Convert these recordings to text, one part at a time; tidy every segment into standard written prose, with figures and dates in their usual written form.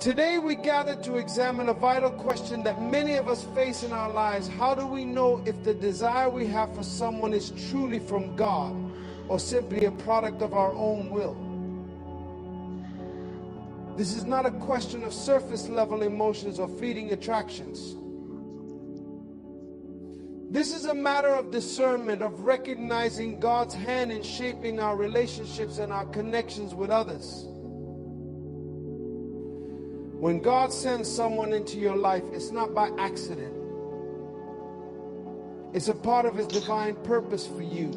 Today we gather to examine a vital question that many of us face in our lives. How do we know if the desire we have for someone is truly from God or simply a product of our own will? This is not a question of surface level emotions or fleeting attractions. This is a matter of discernment, of recognizing God's hand in shaping our relationships and our connections with others. When God sends someone into your life, it's not by accident. It's a part of His divine purpose for you.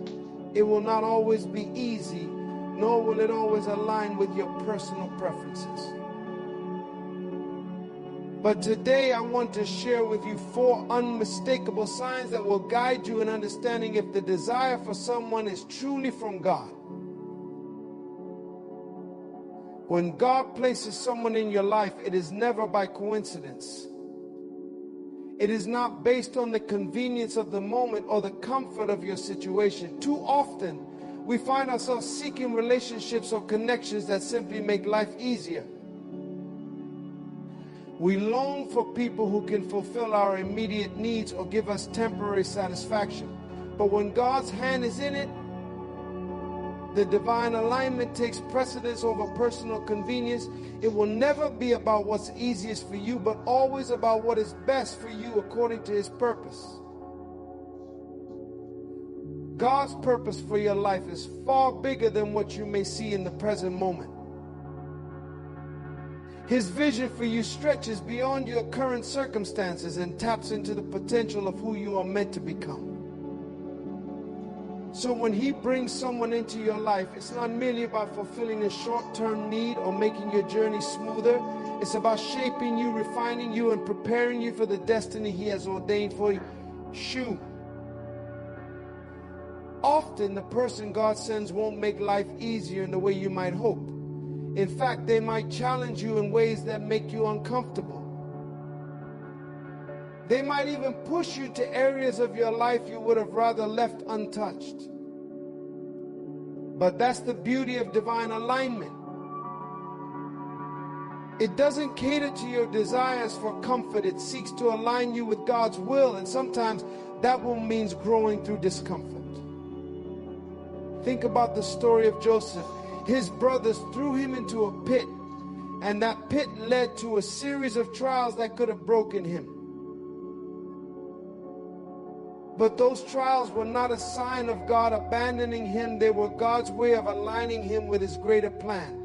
It will not always be easy, nor will it always align with your personal preferences. But today I want to share with you 4 unmistakable signs that will guide you in understanding if the desire for someone is truly from God. When God places someone in your life, it is never by coincidence. It is not based on the convenience of the moment or the comfort of your situation. Too often, we find ourselves seeking relationships or connections that simply make life easier. We long for people who can fulfill our immediate needs or give us temporary satisfaction. But when God's hand is in it, the divine alignment takes precedence over personal convenience. It will never be about what's easiest for you, but always about what is best for you according to His purpose. God's purpose for your life is far bigger than what you may see in the present moment. His vision for you stretches beyond your current circumstances and taps into the potential of who you are meant to become. So when He brings someone into your life, it's not merely about fulfilling a short-term need or making your journey smoother. It's about shaping you, refining you, and preparing you for the destiny He has ordained for you. Often the person God sends won't make life easier in the way you might hope. In fact, they might challenge you in ways that make you uncomfortable. They might even push you to areas of your life you would have rather left untouched. But that's the beauty of divine alignment. It doesn't cater to your desires for comfort. It seeks to align you with God's will, and sometimes that will mean growing through discomfort. Think about the story of Joseph. His brothers threw him into a pit, and that pit led to a series of trials that could have broken him. But those trials were not a sign of God abandoning him. They were God's way of aligning him with His greater plan.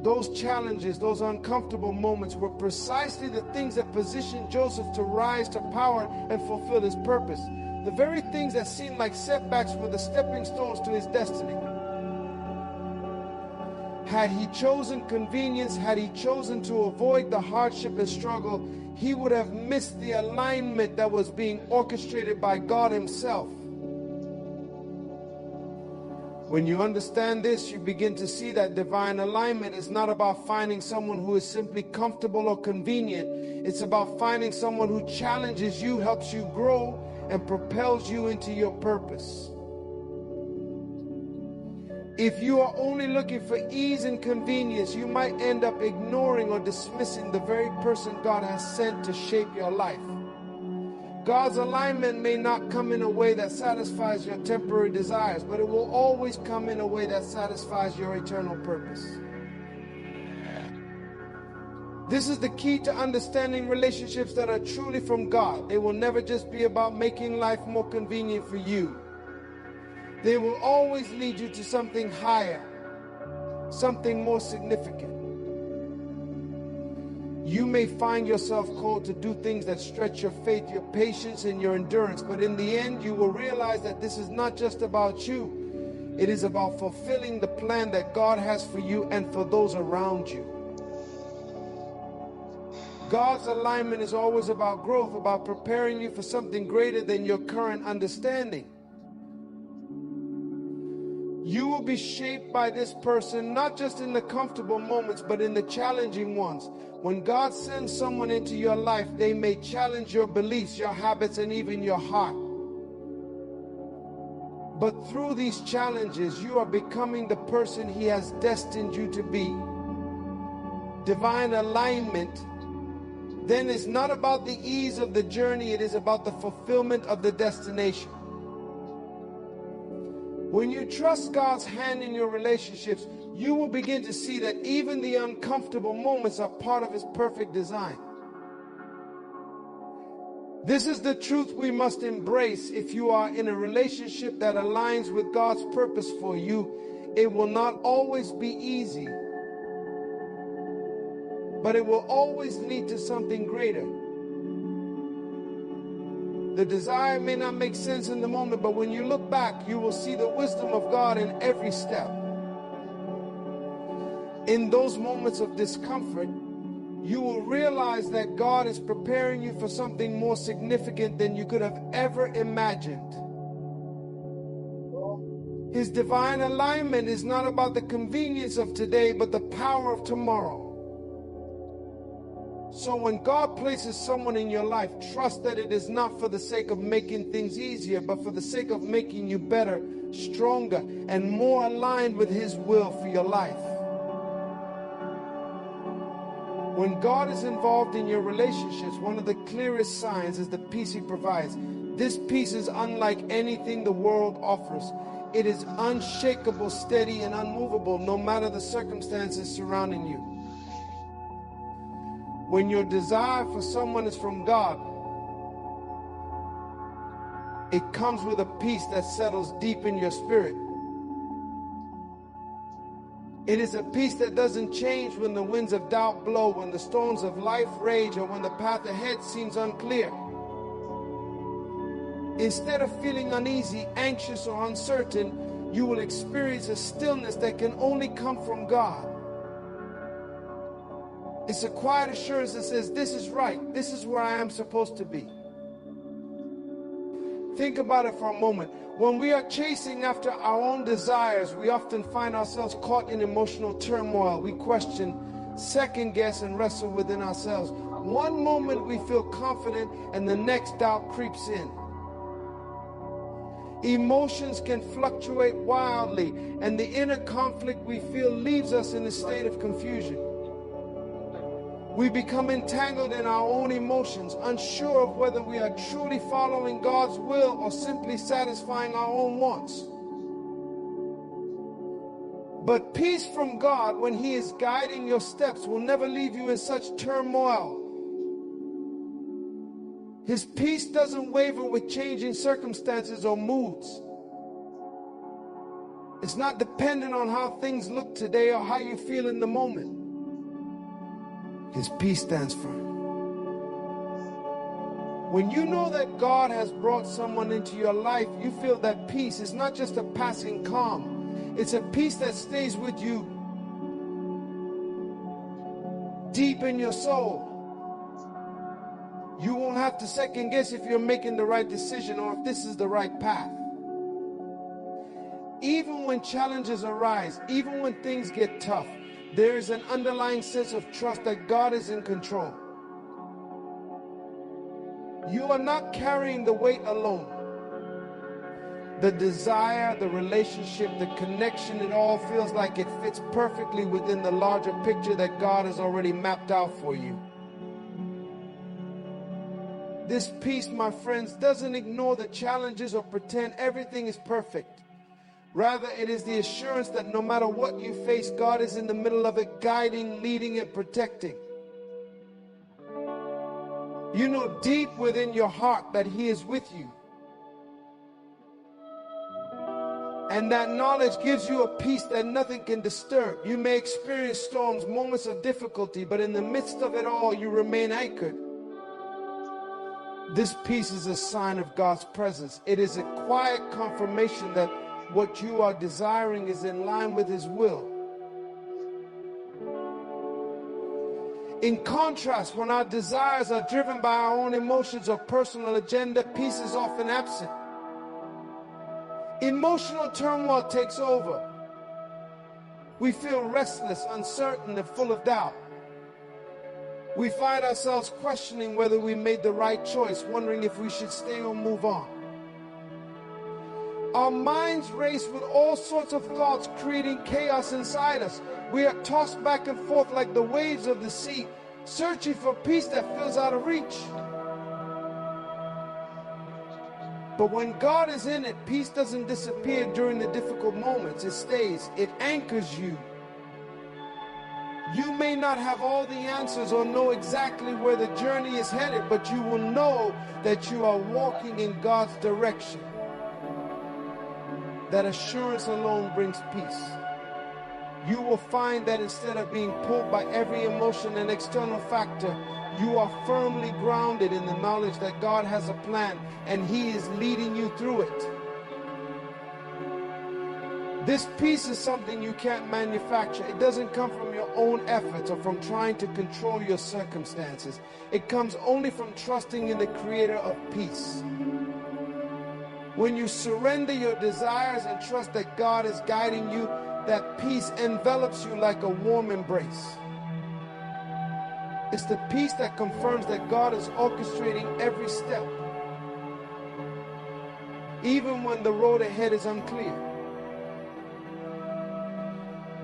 Those challenges, those uncomfortable moments were precisely the things that positioned Joseph to rise to power and fulfill his purpose. The very things that seemed like setbacks were the stepping stones to his destiny. Had he chosen convenience, had he chosen to avoid the hardship and struggle, he would have missed the alignment that was being orchestrated by God Himself. When you understand this, you begin to see that divine alignment is not about finding someone who is simply comfortable or convenient. It's about finding someone who challenges you, helps you grow, and propels you into your purpose. If you are only looking for ease and convenience, you might end up ignoring or dismissing the very person God has sent to shape your life. God's alignment may not come in a way that satisfies your temporary desires, but it will always come in a way that satisfies your eternal purpose. This is the key to understanding relationships that are truly from God. They will never just be about making life more convenient for you. They will always lead you to something higher, something more significant. You may find yourself called to do things that stretch your faith, your patience, and your endurance, but in the end, you will realize that this is not just about you. It is about fulfilling the plan that God has for you and for those around you. God's alignment is always about growth, about preparing you for something greater than your current understanding. You will be shaped by this person, not just in the comfortable moments, but in the challenging ones. When God sends someone into your life, they may challenge your beliefs, your habits, and even your heart. But through these challenges, you are becoming the person He has destined you to be. divine alignment, then it's not about the ease of the journey, it is about the fulfillment of the destination. When you trust God's hand in your relationships, you will begin to see that even the uncomfortable moments are part of His perfect design. This is the truth we must embrace. If you are in a relationship that aligns with God's purpose for you, it will not always be easy, but it will always lead to something greater. The desire may not make sense in the moment, but when you look back, you will see the wisdom of God in every step. In those moments of discomfort, you will realize that God is preparing you for something more significant than you could have ever imagined. His divine alignment is not about the convenience of today, but the power of tomorrow. So when God places someone in your life, trust that it is not for the sake of making things easier, but for the sake of making you better, stronger, and more aligned with His will for your life. When God is involved in your relationships, one of the clearest signs is the peace He provides. This peace is unlike anything the world offers. It is unshakable, steady, and unmovable, no matter the circumstances surrounding you. When your desire for someone is from God, it comes with a peace that settles deep in your spirit. It is a peace that doesn't change when the winds of doubt blow, when the storms of life rage, or when the path ahead seems unclear. Instead of feeling uneasy, anxious, or uncertain, you will experience a stillness that can only come from God. It's a quiet assurance that says, this is right. This is where I am supposed to be. Think about it for a moment. When we are chasing after our own desires, we often find ourselves caught in emotional turmoil. We question, second guess, and wrestle within ourselves. One moment we feel confident, and the next doubt creeps in. Emotions can fluctuate wildly, and the inner conflict we feel leaves us in a state of confusion. We become entangled in our own emotions, unsure of whether we are truly following God's will or simply satisfying our own wants. But peace from God, when He is guiding your steps, will never leave you in such turmoil. His peace doesn't waver with changing circumstances or moods. It's not dependent on how things look today or how you feel in the moment. His peace stands firm. When you know that God has brought someone into your life, you feel that peace is not just a passing calm. It's a peace that stays with you deep in your soul. You won't have to second guess if you're making the right decision or if this is the right path. Even when challenges arise, even when things get tough, there is an underlying sense of trust that God is in control. You are not carrying the weight alone. The desire, the relationship, the connection, it all feels like it fits perfectly within the larger picture that God has already mapped out for you. This peace, my friends, doesn't ignore the challenges or pretend everything is perfect. Rather, it is the assurance that no matter what you face, God is in the middle of it, guiding, leading, and protecting. You know deep within your heart that He is with you. And that knowledge gives you a peace that nothing can disturb. You may experience storms, moments of difficulty, but in the midst of it all, you remain anchored. This peace is a sign of God's presence. It is a quiet confirmation that what you are desiring is in line with His will. In contrast, when our desires are driven by our own emotions or personal agenda, peace is often absent. Emotional turmoil takes over. We feel restless, uncertain, and full of doubt. We find ourselves questioning whether we made the right choice, wondering if we should stay or move on. Our minds race with all sorts of thoughts, creating chaos inside us. We are tossed back and forth like the waves of the sea, searching for peace that feels out of reach. But when God is in it, peace doesn't disappear during the difficult moments. It stays. It anchors you. You may not have all the answers or know exactly where the journey is headed, but you will know that you are walking in God's direction. That assurance alone brings peace. You will find that instead of being pulled by every emotion and external factor, you are firmly grounded in the knowledge that God has a plan and He is leading you through it. This peace is something you can't manufacture. It doesn't come from your own efforts or from trying to control your circumstances. It comes only from trusting in the Creator of peace. When you surrender your desires and trust that God is guiding you, that peace envelops you like a warm embrace. It's the peace that confirms that God is orchestrating every step, even when the road ahead is unclear.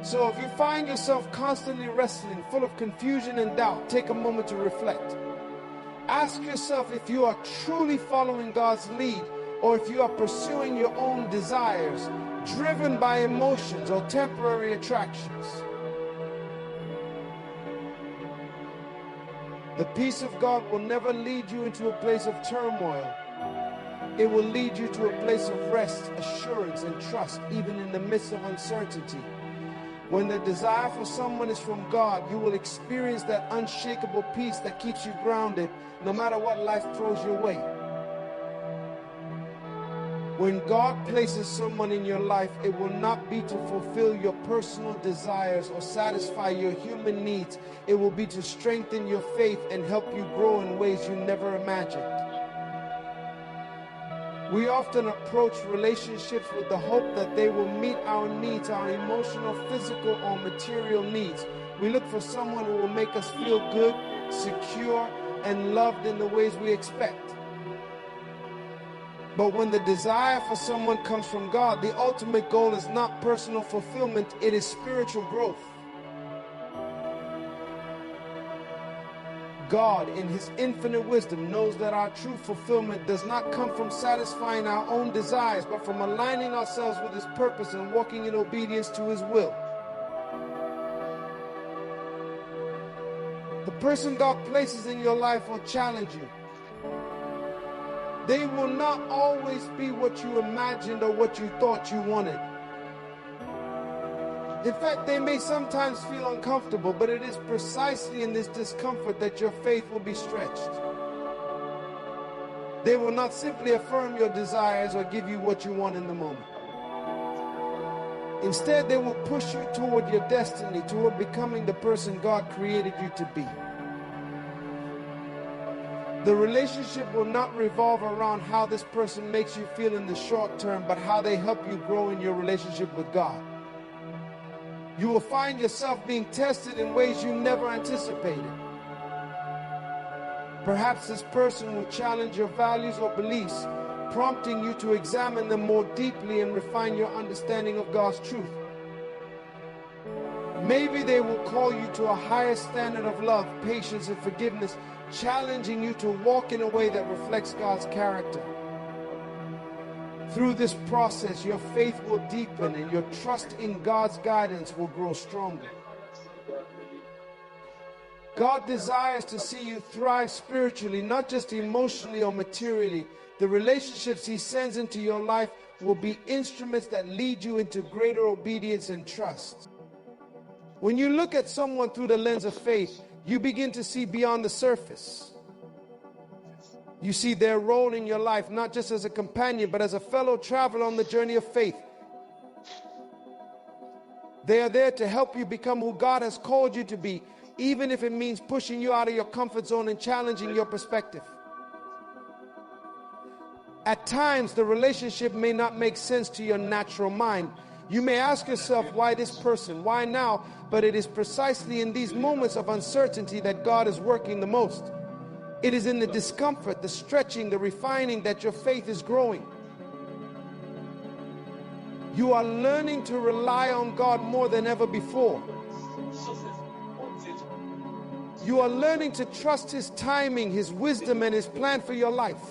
So if you find yourself constantly wrestling, full of confusion and doubt, take a moment to reflect. Ask yourself if you are truly following God's lead, or if you are pursuing your own desires, driven by emotions or temporary attractions. The peace of God will never lead you into a place of turmoil. It will lead you to a place of rest, assurance, and trust, even in the midst of uncertainty. When the desire for someone is from God, you will experience that unshakable peace that keeps you grounded, no matter what life throws your way. When God places someone in your life, it will not be to fulfill your personal desires or satisfy your human needs. It will be to strengthen your faith and help you grow in ways you never imagined. We often approach relationships with the hope that they will meet our needs, our emotional, physical, or material needs. We look for someone who will make us feel good, secure, and loved in the ways we expect. But when the desire for someone comes from God, the ultimate goal is not personal fulfillment, it is spiritual growth. God, in His infinite wisdom, knows that our true fulfillment does not come from satisfying our own desires, but from aligning ourselves with His purpose and walking in obedience to His will. The person God places in your life will challenge you. They will not always be what you imagined or what you thought you wanted. In fact, they may sometimes feel uncomfortable, but it is precisely in this discomfort that your faith will be stretched. They will not simply affirm your desires or give you what you want in the moment. Instead, they will push you toward your destiny, toward becoming the person God created you to be. The relationship will not revolve around how this person makes you feel in the short term, but how they help you grow in your relationship with God. You will find yourself being tested in ways you never anticipated. Perhaps this person will challenge your values or beliefs, prompting you to examine them more deeply and refine your understanding of God's truth. Maybe they will call you to a higher standard of love, patience, and forgiveness, challenging you to walk in a way that reflects God's character. Through this process, your faith will deepen and your trust in God's guidance will grow stronger. God desires to see you thrive spiritually, not just emotionally or materially. The relationships He sends into your life will be instruments that lead you into greater obedience and trust. When you look at someone through the lens of faith, you begin to see beyond the surface. You see their role in your life, not just as a companion, but as a fellow traveler on the journey of faith. They are there to help you become who God has called you to be, even if it means pushing you out of your comfort zone and challenging your perspective. At times, the relationship may not make sense to your natural mind. You may ask yourself, why this person? Why now? But it is precisely in these moments of uncertainty that God is working the most. It is in the discomfort, the stretching, the refining that your faith is growing. You are learning to rely on God more than ever before. You are learning to trust His timing, His wisdom, and His plan for your life.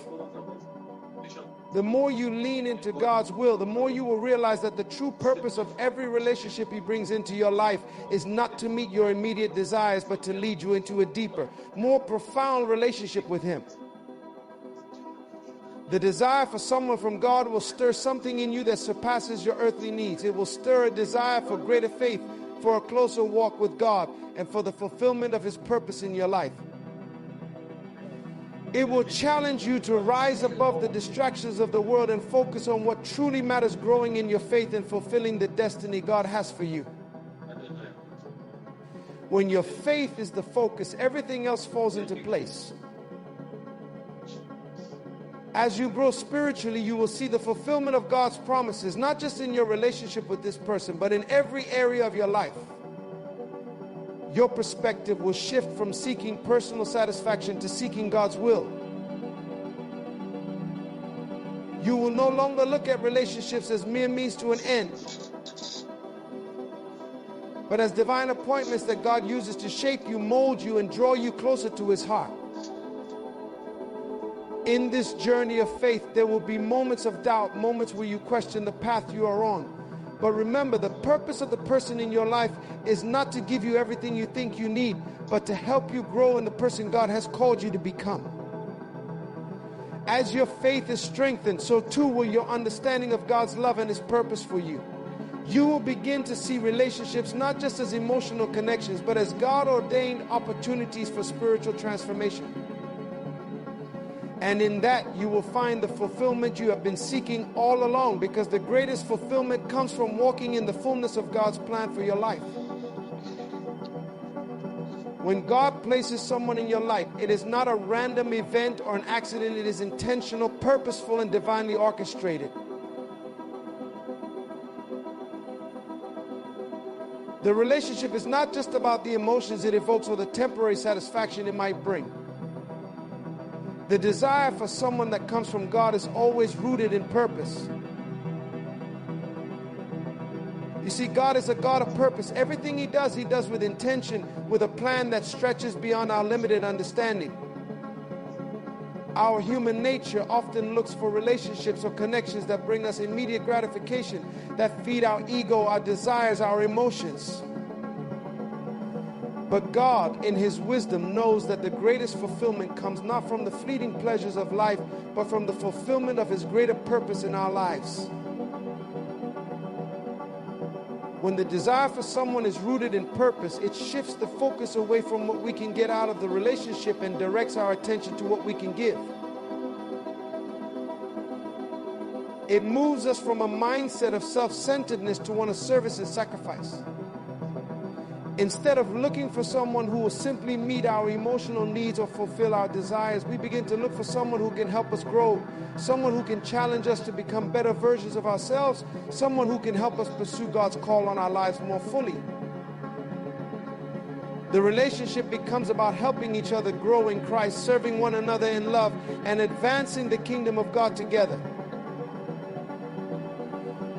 The more you lean into God's will, the more you will realize that the true purpose of every relationship He brings into your life is not to meet your immediate desires, but to lead you into a deeper, more profound relationship with Him. The desire for someone from God will stir something in you that surpasses your earthly needs. It will stir a desire for greater faith, for a closer walk with God, and for the fulfillment of His purpose in your life. It will challenge you to rise above the distractions of the world and focus on what truly matters, growing in your faith and fulfilling the destiny God has for you. When your faith is the focus, everything else falls into place. As you grow spiritually, you will see the fulfillment of God's promises, not just in your relationship with this person, but in every area of your life. Your perspective will shift from seeking personal satisfaction to seeking God's will. You will no longer look at relationships as mere means to an end, but as divine appointments that God uses to shape you, mold you, and draw you closer to His heart. In this journey of faith, there will be moments of doubt, moments where you question the path you are on. But remember, the purpose of the person in your life is not to give you everything you think you need, but to help you grow in the person God has called you to become. As your faith is strengthened, so too will your understanding of God's love and His purpose for you. You will begin to see relationships not just as emotional connections, but as God-ordained opportunities for spiritual transformation. And in that, you will find the fulfillment you have been seeking all along, because the greatest fulfillment comes from walking in the fullness of God's plan for your life. When God places someone in your life, it is not a random event or an accident. It is intentional, purposeful, and divinely orchestrated. The relationship is not just about the emotions it evokes or the temporary satisfaction it might bring. The desire for someone that comes from God is always rooted in purpose. You see, God is a God of purpose. Everything He does with intention, with a plan that stretches beyond our limited understanding. Our human nature often looks for relationships or connections that bring us immediate gratification, that feed our ego, our desires, our emotions. But God, in His wisdom, knows that the greatest fulfillment comes not from the fleeting pleasures of life, but from the fulfillment of His greater purpose in our lives. When the desire for someone is rooted in purpose, it shifts the focus away from what we can get out of the relationship and directs our attention to what we can give. It moves us from a mindset of self-centeredness to one of service and sacrifice. Instead of looking for someone who will simply meet our emotional needs or fulfill our desires, we begin to look for someone who can help us grow, someone who can challenge us to become better versions of ourselves, someone who can help us pursue God's call on our lives more fully. The relationship becomes about helping each other grow in Christ, serving one another in love, and advancing the kingdom of God together.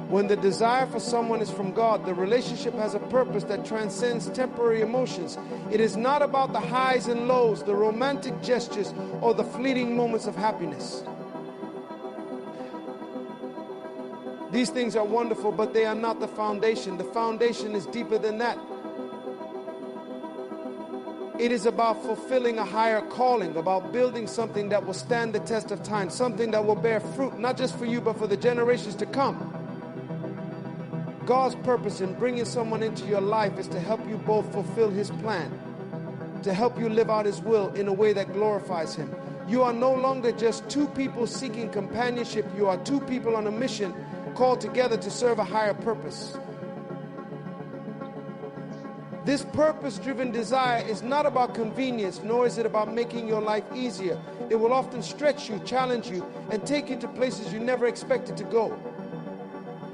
When the desire for someone is from God, the relationship has a purpose that transcends temporary emotions. It is not about the highs and lows, the romantic gestures, or the fleeting moments of happiness. These things are wonderful, but they are not the foundation. The foundation is deeper than that. It is about fulfilling a higher calling, about building something that will stand the test of time, something that will bear fruit, not just for you, but for the generations to come. God's purpose in bringing someone into your life is to help you both fulfill His plan, to help you live out His will in a way that glorifies Him. You are no longer just two people seeking companionship. You are two people on a mission called together to serve a higher purpose. This purpose-driven desire is not about convenience, nor is it about making your life easier. It will often stretch you, challenge you, and take you to places you never expected to go.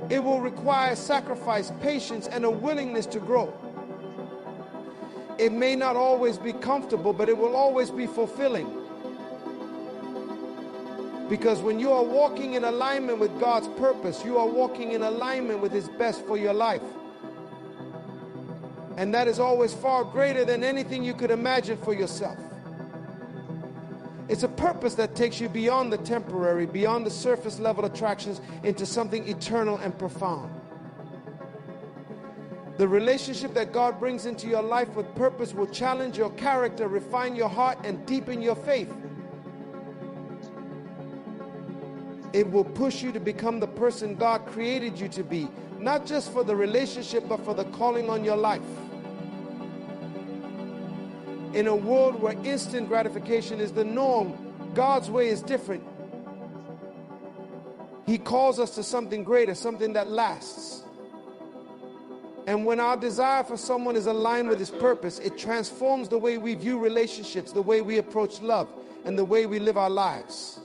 It will require sacrifice, patience, and a willingness to grow. It may not always be comfortable, but it will always be fulfilling. Because when you are walking in alignment with God's purpose, you are walking in alignment with His best for your life. And that is always far greater than anything you could imagine for yourself. It's a purpose that takes you beyond the temporary, beyond the surface level attractions, into something eternal and profound. The relationship that God brings into your life with purpose will challenge your character, refine your heart, and deepen your faith. It will push you to become the person God created you to be, not just for the relationship, but for the calling on your life. In a world where instant gratification is the norm, God's way is different. He calls us to something greater, something that lasts. And when our desire for someone is aligned with His purpose, it transforms the way we view relationships, the way we approach love, and the way we live our lives.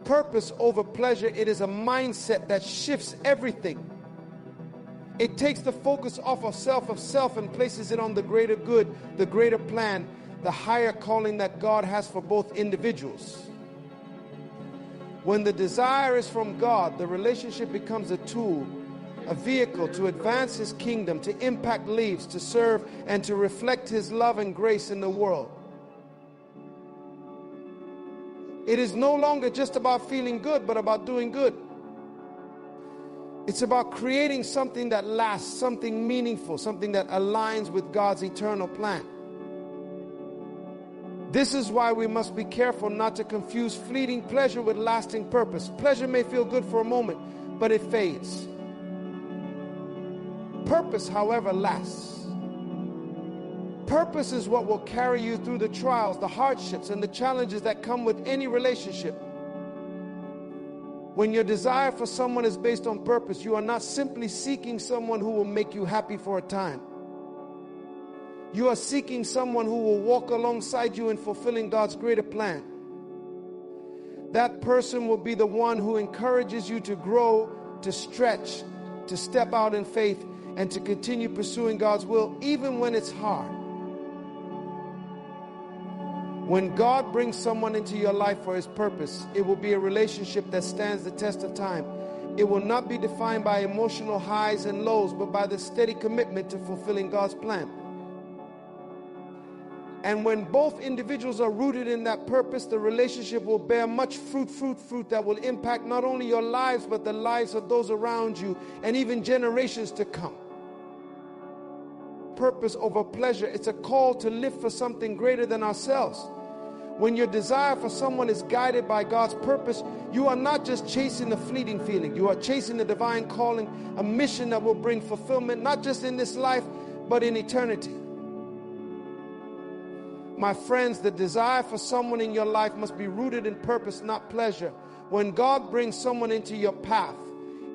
Purpose over pleasure, it is a mindset that shifts everything. It takes the focus off of self, and places it on the greater good, the greater plan, the higher calling that God has for both individuals. When the desire is from God, the relationship becomes a tool, a vehicle to advance His kingdom, to impact lives, to serve, and to reflect His love and grace in the world. It is no longer just about feeling good, but about doing good. It's about creating something that lasts, something meaningful, something that aligns with God's eternal plan. This is why we must be careful not to confuse fleeting pleasure with lasting purpose. Pleasure may feel good for a moment, but it fades. Purpose, however, lasts. Purpose is what will carry you through the trials, the hardships, and the challenges that come with any relationship. When your desire for someone is based on purpose, you are not simply seeking someone who will make you happy for a time. You are seeking someone who will walk alongside you in fulfilling God's greater plan. That person will be the one who encourages you to grow, to stretch, to step out in faith, and to continue pursuing God's will, even when it's hard. When God brings someone into your life for His purpose, it will be a relationship that stands the test of time. It will not be defined by emotional highs and lows, but by the steady commitment to fulfilling God's plan. And when both individuals are rooted in that purpose, the relationship will bear much fruit that will impact not only your lives, but the lives of those around you and even generations to come. Purpose over pleasure, it's a call to live for something greater than ourselves. When your desire for someone is guided by God's purpose, you are not just chasing a fleeting feeling. You are chasing the divine calling, a mission that will bring fulfillment, not just in this life, but in eternity. My friends, the desire for someone in your life must be rooted in purpose, not pleasure. When God brings someone into your path,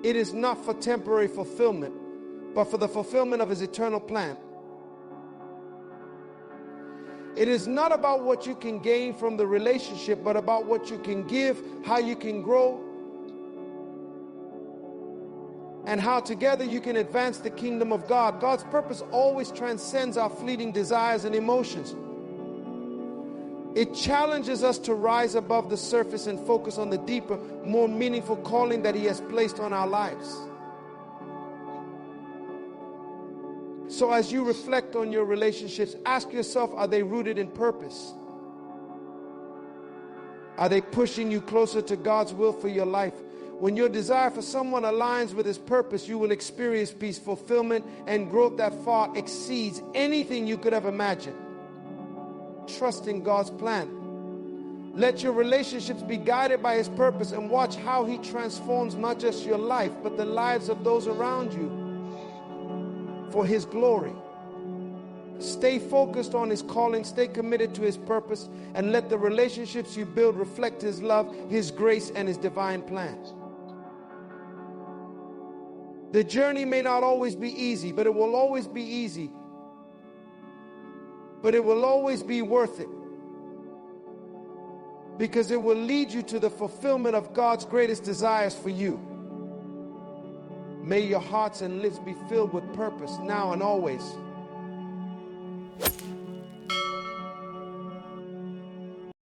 it is not for temporary fulfillment, but for the fulfillment of His eternal plan. It is not about what you can gain from the relationship, but about what you can give, how you can grow, and how together you can advance the kingdom of God. God's purpose always transcends our fleeting desires and emotions. It challenges us to rise above the surface and focus on the deeper, more meaningful calling that He has placed on our lives. So as you reflect on your relationships, ask yourself, are they rooted in purpose? Are they pushing you closer to God's will for your life? When your desire for someone aligns with His purpose, you will experience peace, fulfillment, and growth that far exceeds anything you could have imagined. Trust in God's plan. Let your relationships be guided by His purpose, and watch how He transforms not just your life, but the lives of those around you for His glory. Stay focused on His calling, stay committed to His purpose, and let the relationships you build reflect His love, His grace, and His divine plans. The journey may not always be easy, but it will always be easy. But it will always be worth it, because it will lead you to the fulfillment of God's greatest desires for you. May your hearts and lives be filled with purpose now and always.